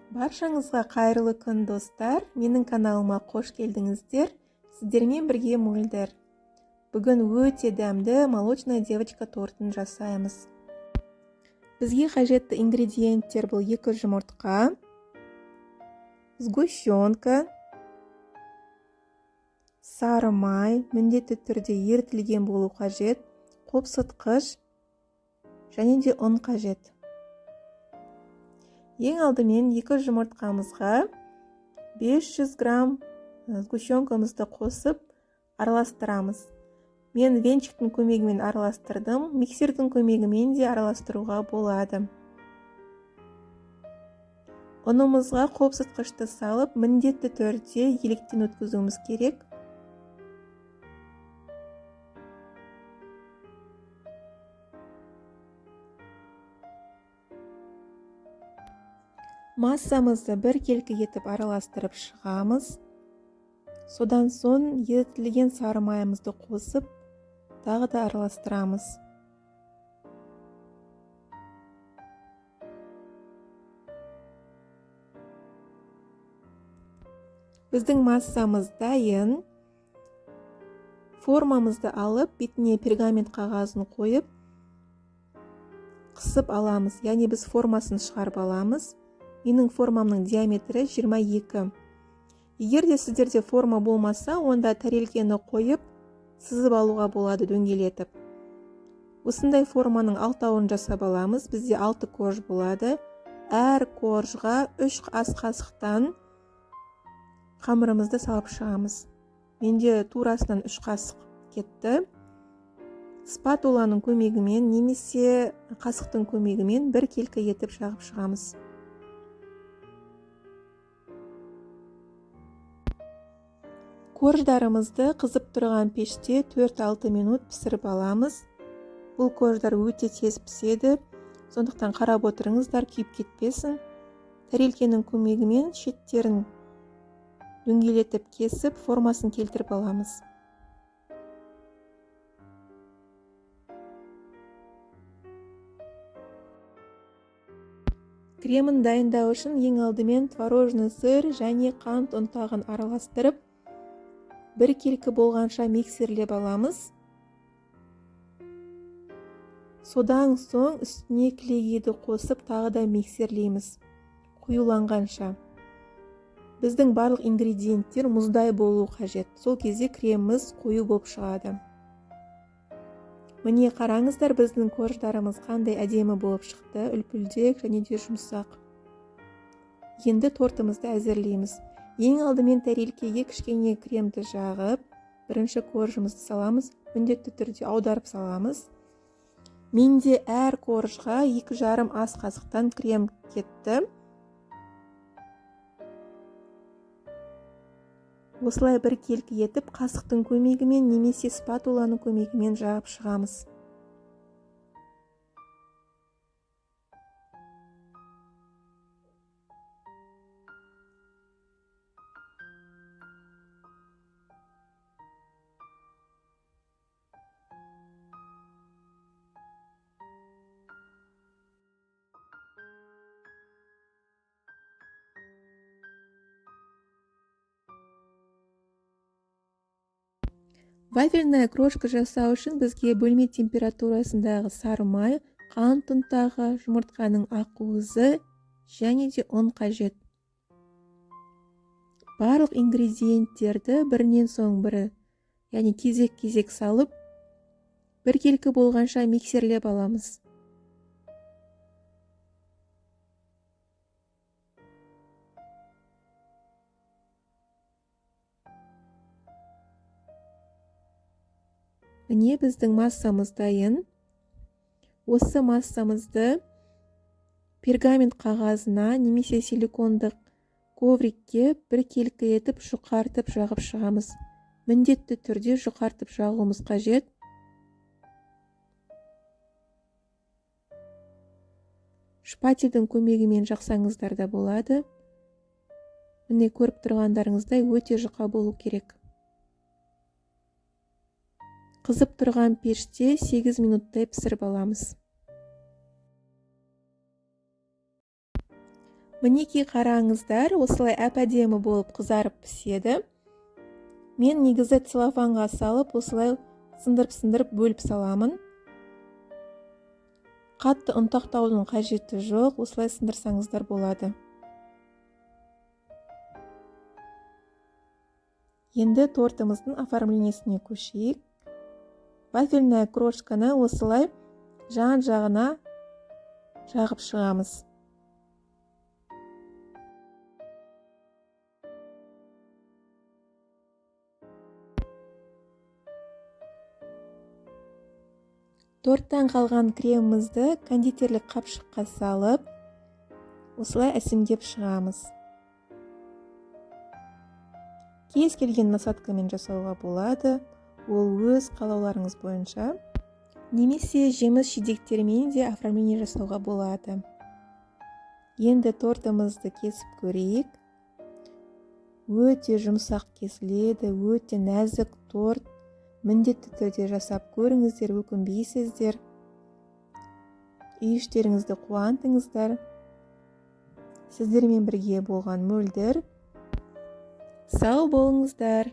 Баршаңызға қайырлы күн достар, менің каналыма қош келдіңіздер. Сіздермен бірге Мөлдір. Бүгін өте дәмді молочная девочка тортын жасаймыз. Бізге қажетті ингредиенттер бұл 2 жұмыртқа, сгущенка, сары май, міндетті түрде ерітілген болу қажет, қопсытқыш және де ұн қажет. Ең алдымен 2 жұмыртқамызға 500 грамм сгущенкамызды қосып араластырамыз. Мен венчиктің көмегімен араластырдым, миксердің көмегімен де араластыруға болады. Ұнымызға қопсытқышты салып, міндетті түрде електен өткізуіміз керек. Массамызды біркелкі етіп араластырып шығамыз. Содан соң ерітілген сары майымызды қосып, тағы да араластырамыз. Біздің массамыз дайын. Формамызды алып, бетіне пергамент қағазын қойып, қысып аламыз. Яғни біз формасын шығарып аламыз. Менің формамның диаметрі 22. Егер де сіздерде форма болмаса, онда тәрелкені қойып, сызып алуға болады дөңгелетіп. Осындай форманың 6-ауын жасап аламыз. Бізде 6 корж болады. Әр коржға 3 ас қасықтан қамырымызды салып шығамыз. Менде турасынан 3 қасық кетті. Спатуланың көмегімен немесе қасықтың көмегімен біркелкі етіп жағып шығамыз. Корждарымызды қызып тұрған пеште 4-6 минут пісіріп аламыз. Бұл корждар өте тез піседі, сондықтан қарап отырыңыздар, күйіп кетпесін. Тәрелкенің көмегімен шеттерін дөңгелетіп кесіп, формасын келтіріп аламыз. Кремін дайындау үшін ең алдымен творожный сыр және қант ұнтағын араластырып, біркелкі болғанша миксерлеп аламыз. Содан соң үстіне клейгейді қосып, тағы да миксерлейміз, қоюланғанша. Біздің барлық ингредиенттер мұздай болу қажет. Сол кезде креміміз қою болып шығады. Міне қараңыздар, біздің корждарымыз қандай әдемі болып шықты, үлпілдек және де жұмсақ. Енді тортымызды әзірлейміз. Ең алдымен тәрелкеге кішкене кремді жағып, бірінші коржымызды саламыз, міндетті түрде аударып саламыз. Менде әр коржға 2,5 ас қасықтан крем кетті. Осылай біркелкі етіп, қасықтың көмегімен немесе спатуланың көмегімен жағып шығамыз. Вафельная крошка жасау үшін бізге бөлме температурасындағы сары май, қант ұнтағы, жұмыртқаның ақуызы және де ұн қажет. Барлық ингредиенттерді бірінен соң бірі, яғни кезек-кезек салып, біркелкі болғанша миксерлеп аламыз. Міне біздің массамыз дайын. Осы массамызды пергамент қағазына немесе силикондық коврикке біркелкі етіп жұқартып жағып шығамыз. Міндетті түрде жұқартып жағуымыз қажет. Шпательдің көмегімен жақсаңыздар да болады. Міне көріп тұрғандарыңыздай өте жұқа болу керек. Қызып тұрған пеште 8 минуттай пісіріп аламыз. Мінекей қараңыздар, осылай әп-әдемі болып қызарып піседі. Мен негізі целлофанға салып, осылай сындырып бөліп саламын. Қатты ұнтақтаудың қажеті жоқ, осылай сындырсаңыздар болады. Енді тортымыздың оформлениесіне көшейік. Вафельная крошканы осылай жан-жағына жағып шығамыз. Торттан қалған кремімізді кондитерлік қапшыққа салып, осылай әсемдеп шығамыз. Кез келген насадкамен жасауға болады, ол өз қалауларыңыз бойынша. Немесе жеміс жидектермен де оформление жасауға болады. Енді тортымызды кесіп көрейік. Өте жұмсақ кесіледі, өте нәзік торт. Міндетті түрде жасап көріңіздер, өкінбейсіздер. Үй-іштеріңізді қуантыңыздар. Сіздермен бірге болған Мөлдір. Сау болыңыздар.